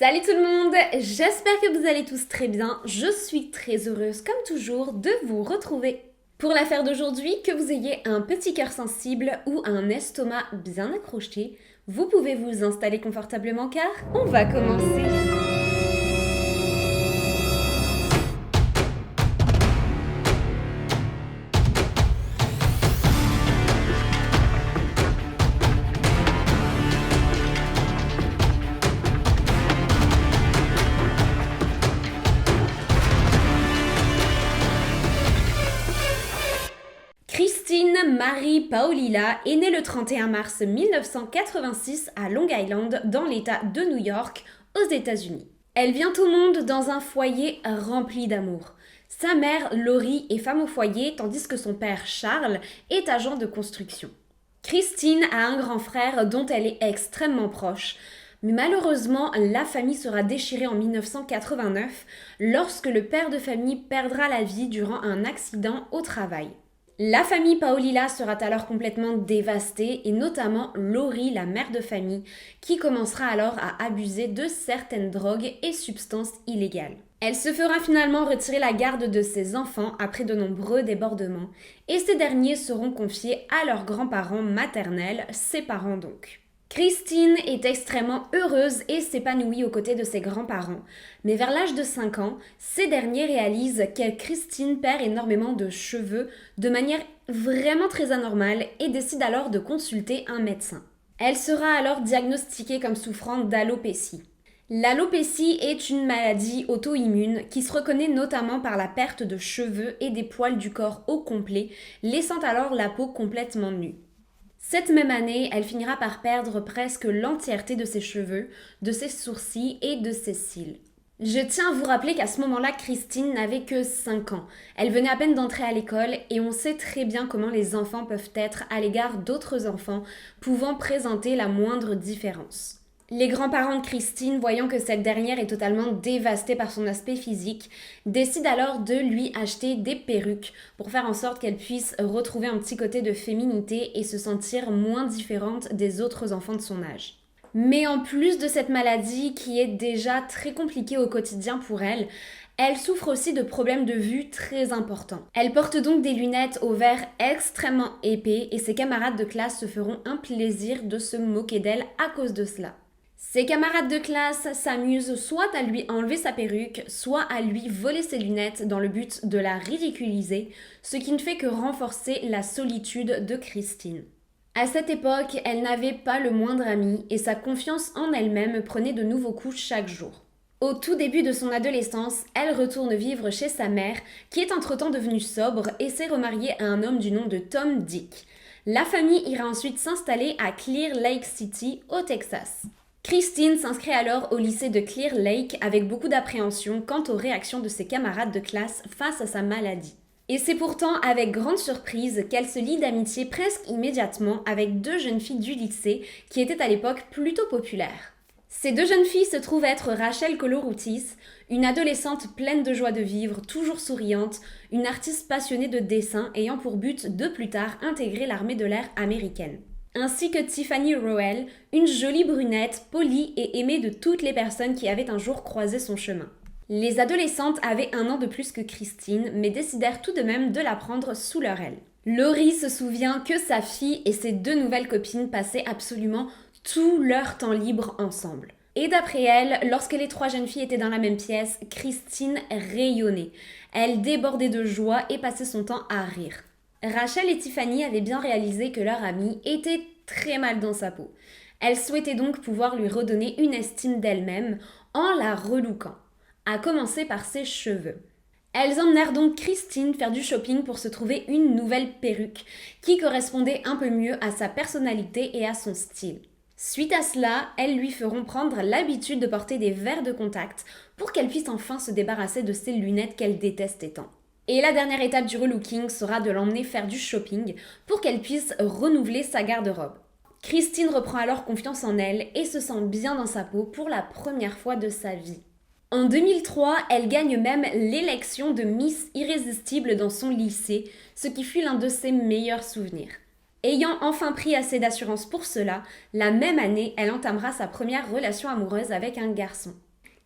Salut tout le monde, j'espère que vous allez tous très bien. Je suis très heureuse comme toujours de vous retrouver. Pour l'affaire d'aujourd'hui, que vous ayez un petit cœur sensible ou un estomac bien accroché, vous pouvez vous installer confortablement car on va commencer. Christine Marie Paolilla est née le 31 mars 1986 à Long Island, dans l'État de New York, aux États-Unis. Elle vient au monde dans un foyer rempli d'amour. Sa mère, Laurie, est femme au foyer, tandis que son père, Charles, est agent de construction. Christine a un grand frère dont elle est extrêmement proche. Mais malheureusement, la famille sera déchirée en 1989 lorsque le père de famille perdra la vie durant un accident au travail. La famille Paolilla sera alors complètement dévastée et notamment Laurie, la mère de famille, qui commencera alors à abuser de certaines drogues et substances illégales. Elle se fera finalement retirer la garde de ses enfants après de nombreux débordements et ces derniers seront confiés à leurs grands-parents maternels, ses parents donc. Christine est extrêmement heureuse et s'épanouit aux côtés de ses grands-parents. Mais vers l'âge de 5 ans, ces derniers réalisent que Christine perd énormément de cheveux de manière vraiment très anormale et décide alors de consulter un médecin. Elle sera alors diagnostiquée comme souffrant d'alopécie. L'alopécie est une maladie auto-immune qui se reconnaît notamment par la perte de cheveux et des poils du corps au complet, laissant alors la peau complètement nue. Cette même année, elle finira par perdre presque l'entièreté de ses cheveux, de ses sourcils et de ses cils. Je tiens à vous rappeler qu'à ce moment-là, Christine n'avait que 5 ans. Elle venait à peine d'entrer à l'école et on sait très bien comment les enfants peuvent être à l'égard d'autres enfants, pouvant présenter la moindre différence. Les grands-parents de Christine, voyant que cette dernière est totalement dévastée par son aspect physique, décident alors de lui acheter des perruques pour faire en sorte qu'elle puisse retrouver un petit côté de féminité et se sentir moins différente des autres enfants de son âge. Mais en plus de cette maladie qui est déjà très compliquée au quotidien pour elle, elle souffre aussi de problèmes de vue très importants. Elle porte donc des lunettes au verre extrêmement épais et ses camarades de classe se feront un plaisir de se moquer d'elle à cause de cela. Ses camarades de classe s'amusent soit à lui enlever sa perruque, soit à lui voler ses lunettes dans le but de la ridiculiser, ce qui ne fait que renforcer la solitude de Christine. À cette époque, elle n'avait pas le moindre ami et sa confiance en elle-même prenait de nouveaux coups chaque jour. Au tout début de son adolescence, elle retourne vivre chez sa mère, qui est entre-temps devenue sobre et s'est remariée à un homme du nom de Tom Dick. La famille ira ensuite s'installer à Clear Lake City, au Texas. Christine s'inscrit alors au lycée de Clear Lake avec beaucoup d'appréhension quant aux réactions de ses camarades de classe face à sa maladie. Et c'est pourtant avec grande surprise qu'elle se lie d'amitié presque immédiatement avec deux jeunes filles du lycée qui étaient à l'époque plutôt populaires. Ces deux jeunes filles se trouvent être Rachel Coloroutis, une adolescente pleine de joie de vivre, toujours souriante, une artiste passionnée de dessin ayant pour but de plus tard intégrer l'armée de l'air américaine. Ainsi que Tiffany Rowell, une jolie brunette, polie et aimée de toutes les personnes qui avaient un jour croisé son chemin. Les adolescentes avaient 1 an de plus que Christine, mais décidèrent tout de même de la prendre sous leur aile. Laurie se souvient que sa fille et ses deux nouvelles copines passaient absolument tout leur temps libre ensemble. Et d'après elle, lorsque les 3 jeunes filles étaient dans la même pièce, Christine rayonnait. Elle débordait de joie et passait son temps à rire. Rachel et Tiffany avaient bien réalisé que leur amie était très mal dans sa peau. Elles souhaitaient donc pouvoir lui redonner une estime d'elle-même en la relooquant, à commencer par ses cheveux. Elles emmenèrent donc Christine faire du shopping pour se trouver une nouvelle perruque qui correspondait un peu mieux à sa personnalité et à son style. Suite à cela, elles lui feront prendre l'habitude de porter des verres de contact pour qu'elle puisse enfin se débarrasser de ses lunettes qu'elle détestait tant. Et la dernière étape du relooking sera de l'emmener faire du shopping pour qu'elle puisse renouveler sa garde-robe. Christine reprend alors confiance en elle et se sent bien dans sa peau pour la première fois de sa vie. En 2003, elle gagne même l'élection de Miss Irrésistible dans son lycée, ce qui fut l'un de ses meilleurs souvenirs. Ayant enfin pris assez d'assurance pour cela, la même année, elle entamera sa première relation amoureuse avec un garçon.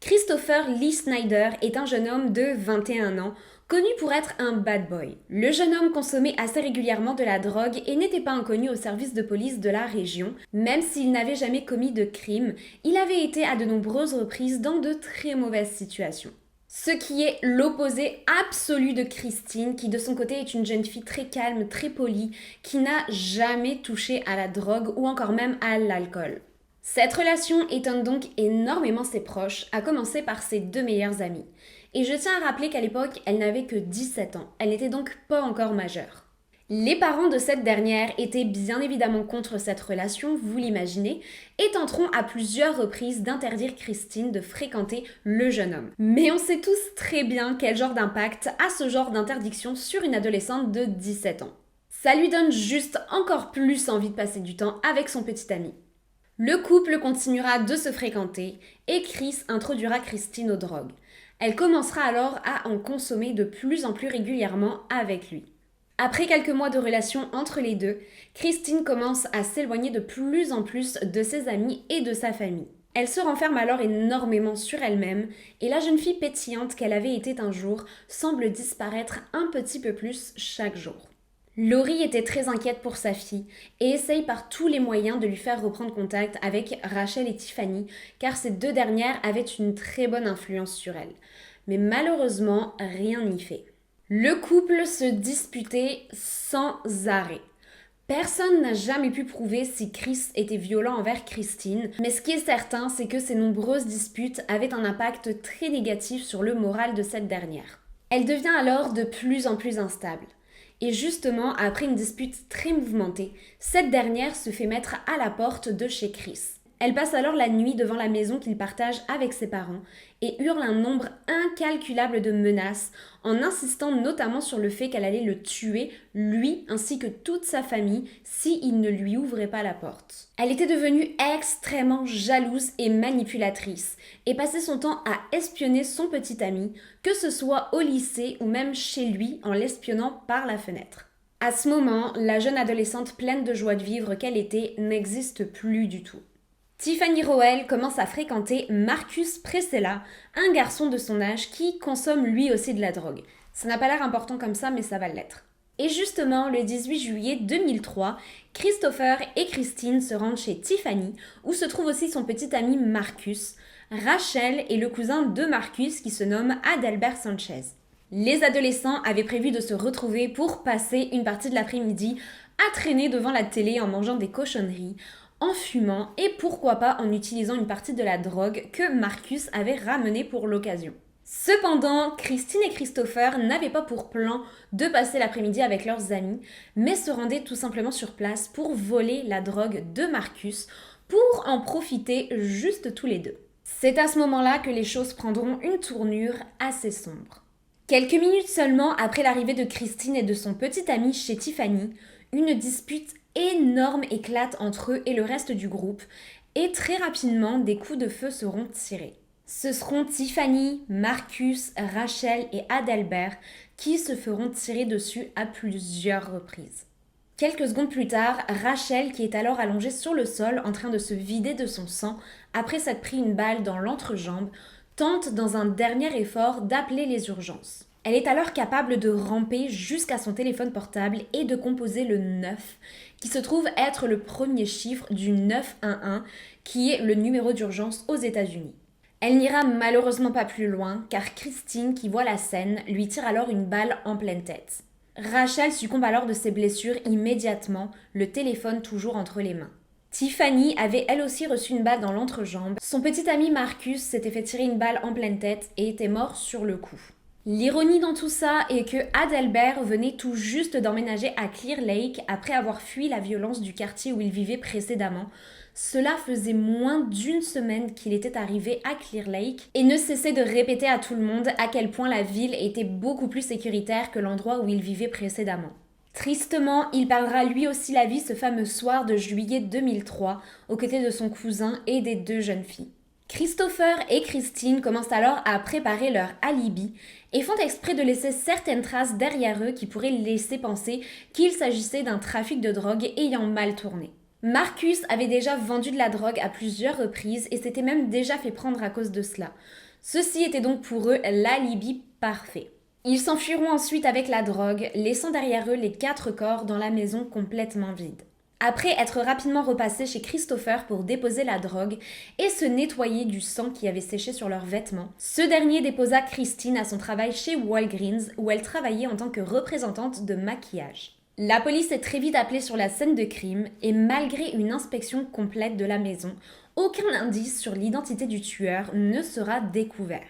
Christopher Lee Snyder est un jeune homme de 21 ans, connu pour être un bad boy. Le jeune homme consommait assez régulièrement de la drogue et n'était pas inconnu au service de police de la région. Même s'il n'avait jamais commis de crime, il avait été à de nombreuses reprises dans de très mauvaises situations. Ce qui est l'opposé absolu de Christine, qui de son côté est une jeune fille très calme, très polie, qui n'a jamais touché à la drogue ou encore même à l'alcool. Cette relation étonne donc énormément ses proches, à commencer par ses deux meilleures amies. Et je tiens à rappeler qu'à l'époque, elle n'avait que 17 ans, elle n'était donc pas encore majeure. Les parents de cette dernière étaient bien évidemment contre cette relation, vous l'imaginez, et tenteront à plusieurs reprises d'interdire Christine de fréquenter le jeune homme. Mais on sait tous très bien quel genre d'impact a ce genre d'interdiction sur une adolescente de 17 ans. Ça lui donne juste encore plus envie de passer du temps avec son petit ami. Le couple continuera de se fréquenter et Chris introduira Christine aux drogues. Elle commencera alors à en consommer de plus en plus régulièrement avec lui. Après quelques mois de relation entre les deux, Christine commence à s'éloigner de plus en plus de ses amis et de sa famille. Elle se renferme alors énormément sur elle-même et la jeune fille pétillante qu'elle avait été un jour semble disparaître un petit peu plus chaque jour. Laurie était très inquiète pour sa fille et essaye par tous les moyens de lui faire reprendre contact avec Rachel et Tiffany car ces deux dernières avaient une très bonne influence sur elle. Mais malheureusement, rien n'y fait. Le couple se disputait sans arrêt. Personne n'a jamais pu prouver si Chris était violent envers Christine, mais ce qui est certain, c'est que ces nombreuses disputes avaient un impact très négatif sur le moral de cette dernière. Elle devient alors de plus en plus instable. Et justement, après une dispute très mouvementée, cette dernière se fait mettre à la porte de chez Chris. Elle passe alors la nuit devant la maison qu'il partage avec ses parents et hurle un nombre incalculable de menaces en insistant notamment sur le fait qu'elle allait le tuer, lui ainsi que toute sa famille, s'il ne lui ouvrait pas la porte. Elle était devenue extrêmement jalouse et manipulatrice et passait son temps à espionner son petit ami, que ce soit au lycée ou même chez lui en l'espionnant par la fenêtre. À ce moment, la jeune adolescente pleine de joie de vivre qu'elle était n'existe plus du tout. Tiffany Rowell commence à fréquenter Marcus Presella, un garçon de son âge qui consomme lui aussi de la drogue. Ça n'a pas l'air important comme ça, mais ça va l'être. Et justement, le 18 juillet 2003, Christopher et Christine se rendent chez Tiffany, où se trouve aussi son petit ami Marcus, Rachel et le cousin de Marcus qui se nomme Adalbert Sanchez. Les adolescents avaient prévu de se retrouver pour passer une partie de l'après-midi à traîner devant la télé en mangeant des cochonneries, en fumant et pourquoi pas en utilisant une partie de la drogue que Marcus avait ramenée pour l'occasion. Cependant, Christine et Christopher n'avaient pas pour plan de passer l'après-midi avec leurs amis, mais se rendaient tout simplement sur place pour voler la drogue de Marcus, pour en profiter juste tous les deux. C'est à ce moment-là que les choses prendront une tournure assez sombre. Quelques minutes seulement après l'arrivée de Christine et de son petit ami chez Tiffany, une dispute énorme éclate entre eux et le reste du groupe, et très rapidement, des coups de feu seront tirés. Ce seront Tiffany, Marcus, Rachel et Adalbert qui se feront tirer dessus à plusieurs reprises. Quelques secondes plus tard, Rachel, qui est alors allongée sur le sol en train de se vider de son sang après s'être pris une balle dans l'entrejambe, tente dans un dernier effort d'appeler les urgences. Elle est alors capable de ramper jusqu'à son téléphone portable et de composer le 9, qui se trouve être le premier chiffre du 911, qui est le numéro d'urgence aux États-Unis. Elle n'ira malheureusement pas plus loin, car Christine, qui voit la scène, lui tire alors une balle en pleine tête. Rachel succombe alors de ses blessures immédiatement, le téléphone toujours entre les mains. Tiffany avait elle aussi reçu une balle dans l'entrejambe. Son petit ami Marcus s'était fait tirer une balle en pleine tête et était mort sur le coup. L'ironie dans tout ça est que Adalbert venait tout juste d'emménager à Clear Lake après avoir fui la violence du quartier où il vivait précédemment. Cela faisait moins d'une semaine qu'il était arrivé à Clear Lake et ne cessait de répéter à tout le monde à quel point la ville était beaucoup plus sécuritaire que l'endroit où il vivait précédemment. Tristement, il perdra lui aussi la vie ce fameux soir de juillet 2003 aux côtés de son cousin et des deux jeunes filles. Christopher et Christine commencent alors à préparer leur alibi et font exprès de laisser certaines traces derrière eux qui pourraient laisser penser qu'il s'agissait d'un trafic de drogue ayant mal tourné. Marcus avait déjà vendu de la drogue à plusieurs reprises et s'était même déjà fait prendre à cause de cela. Ceci était donc pour eux l'alibi parfait. Ils s'enfuiront ensuite avec la drogue, laissant derrière eux les 4 corps dans la maison complètement vide. Après être rapidement repassés chez Christopher pour déposer la drogue et se nettoyer du sang qui avait séché sur leurs vêtements, ce dernier déposa Christine à son travail chez Walgreens où elle travaillait en tant que représentante de maquillage. La police est très vite appelée sur la scène de crime et malgré une inspection complète de la maison, aucun indice sur l'identité du tueur ne sera découvert.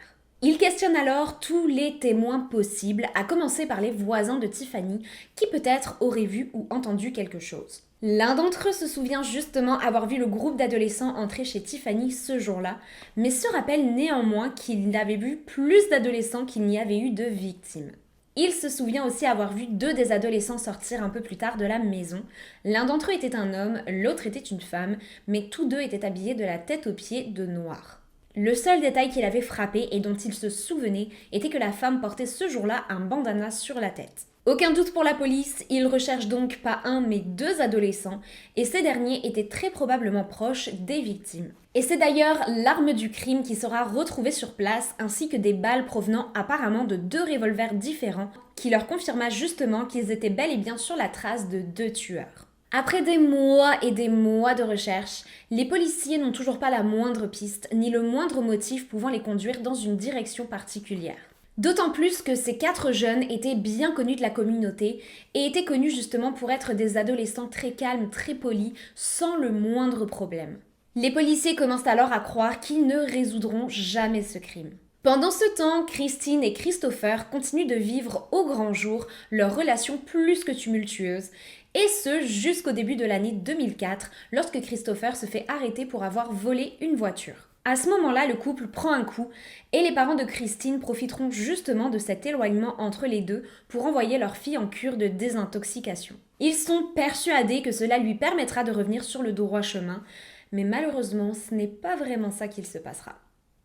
Il questionne alors tous les témoins possibles, à commencer par les voisins de Tiffany, qui peut-être auraient vu ou entendu quelque chose. L'un d'entre eux se souvient justement avoir vu le groupe d'adolescents entrer chez Tiffany ce jour-là, mais se rappelle néanmoins qu'il avait vu plus d'adolescents qu'il n'y avait eu de victimes. Il se souvient aussi avoir vu 2 des adolescents sortir un peu plus tard de la maison. L'un d'entre eux était un homme, l'autre était une femme, mais tous 2 étaient habillés de la tête aux pieds de noir. Le seul détail qui l'avait frappé et dont il se souvenait était que la femme portait ce jour-là un bandana sur la tête. Aucun doute pour la police, ils recherchent donc pas un mais 2 adolescents et ces derniers étaient très probablement proches des victimes. Et c'est d'ailleurs l'arme du crime qui sera retrouvée sur place ainsi que des balles provenant apparemment de 2 revolvers différents qui leur confirma justement qu'ils étaient bel et bien sur la trace de 2 tueurs. Après des mois et des mois de recherche, les policiers n'ont toujours pas la moindre piste, ni le moindre motif pouvant les conduire dans une direction particulière. D'autant plus que ces 4 jeunes étaient bien connus de la communauté et étaient connus justement pour être des adolescents très calmes, très polis, sans le moindre problème. Les policiers commencent alors à croire qu'ils ne résoudront jamais ce crime. Pendant ce temps, Christine et Christopher continuent de vivre au grand jour leur relation plus que tumultueuse, et ce jusqu'au début de l'année 2004, lorsque Christopher se fait arrêter pour avoir volé une voiture. À ce moment-là, le couple prend un coup, et les parents de Christine profiteront justement de cet éloignement entre les deux pour envoyer leur fille en cure de désintoxication. Ils sont persuadés que cela lui permettra de revenir sur le droit chemin, mais malheureusement, ce n'est pas vraiment ça qu'il se passera.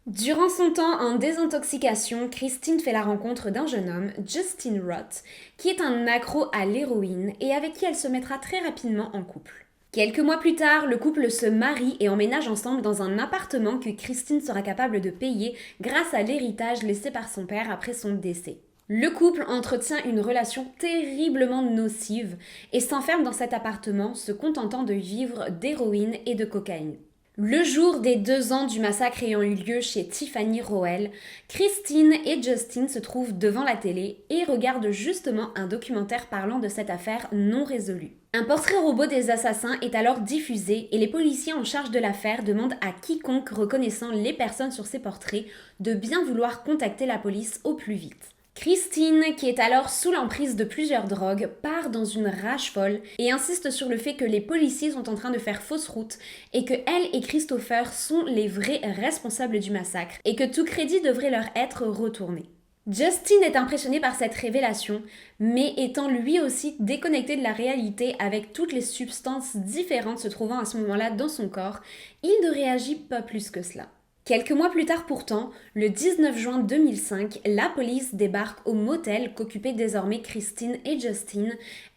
Durant son temps en désintoxication, Christine fait la rencontre d'un jeune homme, Justin Roth, qui est un accro à l'héroïne et avec qui elle se mettra très rapidement en couple. Quelques mois plus tard, le couple se marie et emménage ensemble dans un appartement que Christine sera capable de payer grâce à l'héritage laissé par son père après son décès. Le couple entretient une relation terriblement nocive et s'enferme dans cet appartement, se contentant de vivre d'héroïne et de cocaïne. Le jour des 2 ans du massacre ayant eu lieu chez Tiffany Rowell, Christine et Justin se trouvent devant la télé et regardent justement un documentaire parlant de cette affaire non résolue. Un portrait robot des assassins est alors diffusé et les policiers en charge de l'affaire demandent à quiconque reconnaissant les personnes sur ces portraits de bien vouloir contacter la police au plus vite. Christine, qui est alors sous l'emprise de plusieurs drogues, part dans une rage folle et insiste sur le fait que les policiers sont en train de faire fausse route et que elle et Christopher sont les vrais responsables du massacre et que tout crédit devrait leur être retourné. Justin est impressionné par cette révélation, mais étant lui aussi déconnecté de la réalité avec toutes les substances différentes se trouvant à ce moment-là dans son corps, il ne réagit pas plus que cela. Quelques mois plus tard pourtant, le 19 juin 2005, la police débarque au motel qu'occupaient désormais Christine et Justin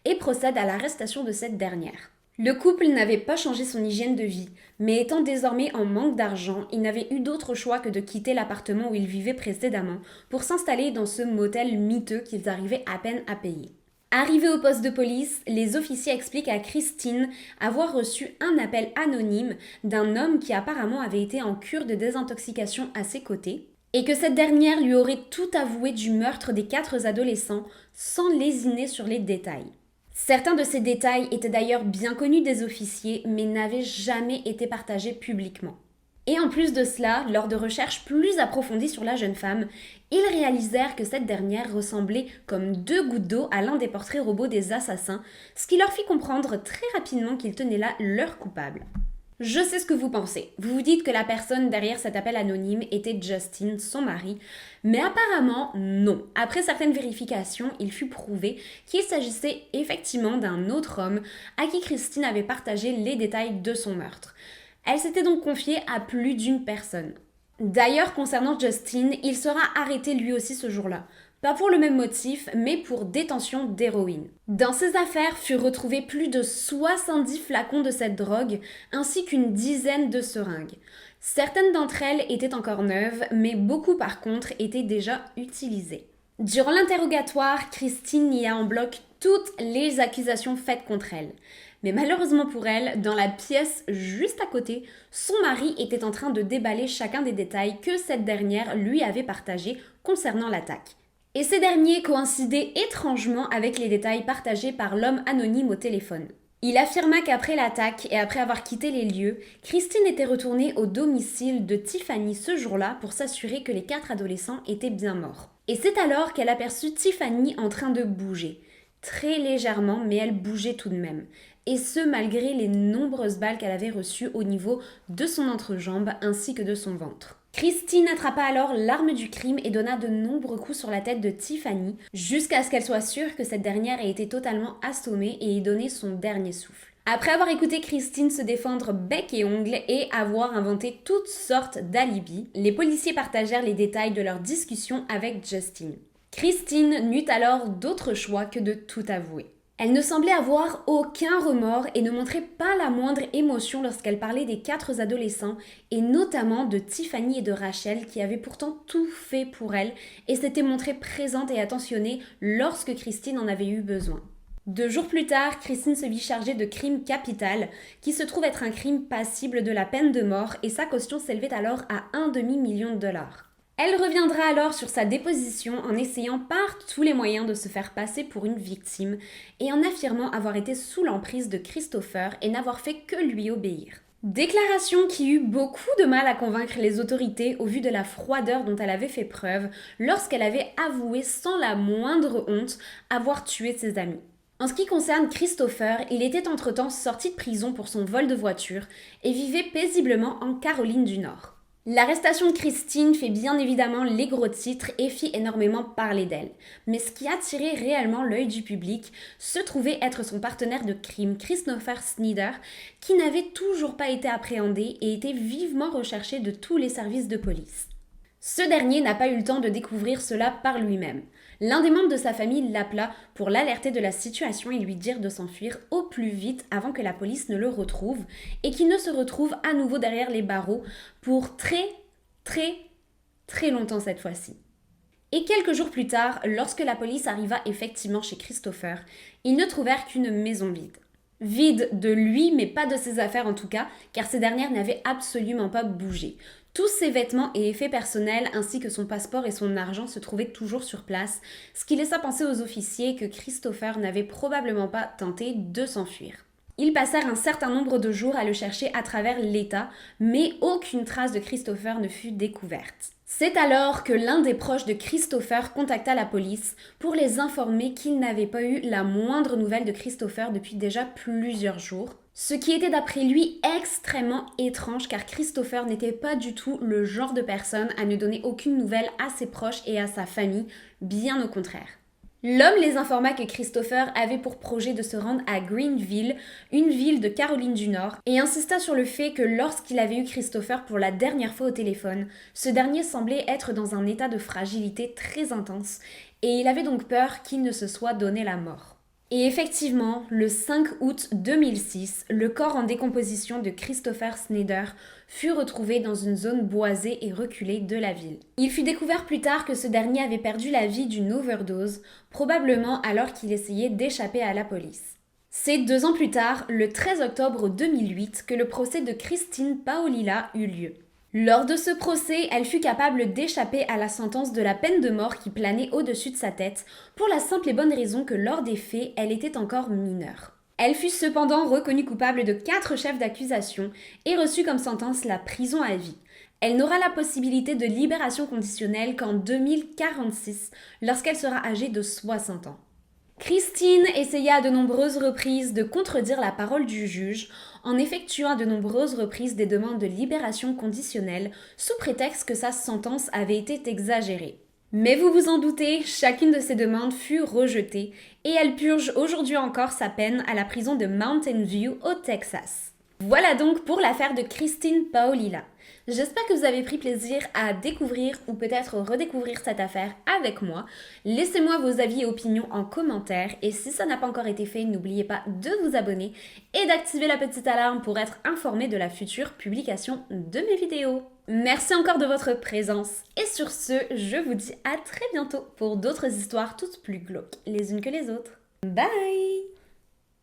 et procède à l'arrestation de cette dernière. Le couple n'avait pas changé son hygiène de vie, mais étant désormais en manque d'argent, il n'avait eu d'autre choix que de quitter l'appartement où ils vivaient précédemment pour s'installer dans ce motel miteux qu'ils arrivaient à peine à payer. Arrivés au poste de police, les officiers expliquent à Christine avoir reçu un appel anonyme d'un homme qui apparemment avait été en cure de désintoxication à ses côtés et que cette dernière lui aurait tout avoué du meurtre des 4 adolescents sans lésiner sur les détails. Certains de ces détails étaient d'ailleurs bien connus des officiers mais n'avaient jamais été partagés publiquement. Et en plus de cela, lors de recherches plus approfondies sur la jeune femme, ils réalisèrent que cette dernière ressemblait comme 2 gouttes d'eau à l'un des portraits robots des assassins, ce qui leur fit comprendre très rapidement qu'ils tenaient là leur coupable. Je sais ce que vous pensez. Vous vous dites que la personne derrière cet appel anonyme était Justin, son mari, mais apparemment non. Après certaines vérifications, il fut prouvé qu'il s'agissait effectivement d'un autre homme à qui Christine avait partagé les détails de son meurtre. Elle s'était donc confiée à plus d'une personne. D'ailleurs, concernant Justin, il sera arrêté lui aussi ce jour-là. Pas pour le même motif, mais pour détention d'héroïne. Dans ses affaires furent retrouvés plus de 70 flacons de cette drogue, ainsi qu'une dizaine de seringues. Certaines d'entre elles étaient encore neuves, mais beaucoup par contre étaient déjà utilisées. Durant l'interrogatoire, Christine nia en bloc toutes les accusations faites contre elle. Mais malheureusement pour elle, dans la pièce juste à côté, son mari était en train de déballer chacun des détails que cette dernière lui avait partagés concernant l'attaque. Et ces derniers coïncidaient étrangement avec les détails partagés par l'homme anonyme au téléphone. Il affirma qu'après l'attaque et après avoir quitté les lieux, Christine était retournée au domicile de Tiffany ce jour-là pour s'assurer que les 4 adolescents étaient bien morts. Et c'est alors qu'elle aperçut Tiffany en train de bouger. Très légèrement, mais elle bougeait tout de même. Et ce malgré les nombreuses balles qu'elle avait reçues au niveau de son entrejambe ainsi que de son ventre. Christine attrapa alors l'arme du crime et donna de nombreux coups sur la tête de Tiffany jusqu'à ce qu'elle soit sûre que cette dernière ait été totalement assommée et ait donné son dernier souffle. Après avoir écouté Christine se défendre bec et ongles et avoir inventé toutes sortes d'alibis, les policiers partagèrent les détails de leur discussion avec Justin. Christine n'eut alors d'autre choix que de tout avouer. Elle ne semblait avoir aucun remords et ne montrait pas la moindre émotion lorsqu'elle parlait des 4 adolescents et notamment de Tiffany et de Rachel qui avaient pourtant tout fait pour elle et s'étaient montrées présentes et attentionnées lorsque Christine en avait eu besoin. 2 jours plus tard, Christine se vit chargée de crime capital qui se trouve être un crime passible de la peine de mort et sa caution s'élevait alors à $1,5 million. Elle reviendra alors sur sa déposition en essayant par tous les moyens de se faire passer pour une victime et en affirmant avoir été sous l'emprise de Christopher et n'avoir fait que lui obéir. Déclaration qui eut beaucoup de mal à convaincre les autorités au vu de la froideur dont elle avait fait preuve lorsqu'elle avait avoué sans la moindre honte avoir tué ses amis. En ce qui concerne Christopher, il était entre-temps sorti de prison pour son vol de voiture et vivait paisiblement en Caroline du Nord. L'arrestation de Christine fait bien évidemment les gros titres et fit énormément parler d'elle. Mais ce qui attirait réellement l'œil du public se trouvait être son partenaire de crime, Christopher Snyder, qui n'avait toujours pas été appréhendé et était vivement recherché de tous les services de police. Ce dernier n'a pas eu le temps de découvrir cela par lui-même. L'un des membres de sa famille l'appela pour l'alerter de la situation et lui dire de s'enfuir au plus vite avant que la police ne le retrouve et qu'il ne se retrouve à nouveau derrière les barreaux pour très longtemps cette fois-ci. Et quelques jours plus tard, lorsque la police arriva effectivement chez Christopher, ils ne trouvèrent qu'une maison vide. Vide de lui, mais pas de ses affaires en tout cas, car ces dernières n'avaient absolument pas bougé. Tous ses vêtements et effets personnels, ainsi que son passeport et son argent se trouvaient toujours sur place, ce qui laissa penser aux officiers que Christopher n'avait probablement pas tenté de s'enfuir. Ils passèrent un certain nombre de jours à le chercher à travers l'État, mais aucune trace de Christopher ne fut découverte. C'est alors que l'un des proches de Christopher contacta la police pour les informer qu'il n'avait pas eu la moindre nouvelle de Christopher depuis déjà plusieurs jours. Ce qui était d'après lui extrêmement étrange car Christopher n'était pas du tout le genre de personne à ne donner aucune nouvelle à ses proches et à sa famille, bien au contraire. L'homme les informa que Christopher avait pour projet de se rendre à Greenville, une ville de Caroline du Nord, et insista sur le fait que lorsqu'il avait eu Christopher pour la dernière fois au téléphone, ce dernier semblait être dans un état de fragilité très intense, et il avait donc peur qu'il ne se soit donné la mort. Et effectivement, le 5 août 2006, le corps en décomposition de Christopher Snyder fut retrouvé dans une zone boisée et reculée de la ville. Il fut découvert plus tard que ce dernier avait perdu la vie d'une overdose, probablement alors qu'il essayait d'échapper à la police. C'est 2 ans plus tard, le 13 octobre 2008, que le procès de Christine Paolilla eut lieu. Lors de ce procès, elle fut capable d'échapper à la sentence de la peine de mort qui planait au-dessus de sa tête, pour la simple et bonne raison que lors des faits, elle était encore mineure. Elle fut cependant reconnue coupable de 4 chefs d'accusation et reçut comme sentence la prison à vie. Elle n'aura la possibilité de libération conditionnelle qu'en 2046, lorsqu'elle sera âgée de 60 ans. Christine essaya à de nombreuses reprises de contredire la parole du juge en effectuant à de nombreuses reprises des demandes de libération conditionnelle sous prétexte que sa sentence avait été exagérée. Mais vous vous en doutez, chacune de ces demandes fut rejetée et elle purge aujourd'hui encore sa peine à la prison de Mountain View au Texas. Voilà donc pour l'affaire de Christine Paolilla. J'espère que vous avez pris plaisir à découvrir ou peut-être redécouvrir cette affaire avec moi. Laissez-moi vos avis et opinions en commentaire et si ça n'a pas encore été fait, n'oubliez pas de vous abonner et d'activer la petite alarme pour être informé de la future publication de mes vidéos. Merci encore de votre présence et sur ce, je vous dis à très bientôt pour d'autres histoires toutes plus glauques les unes que les autres. Bye!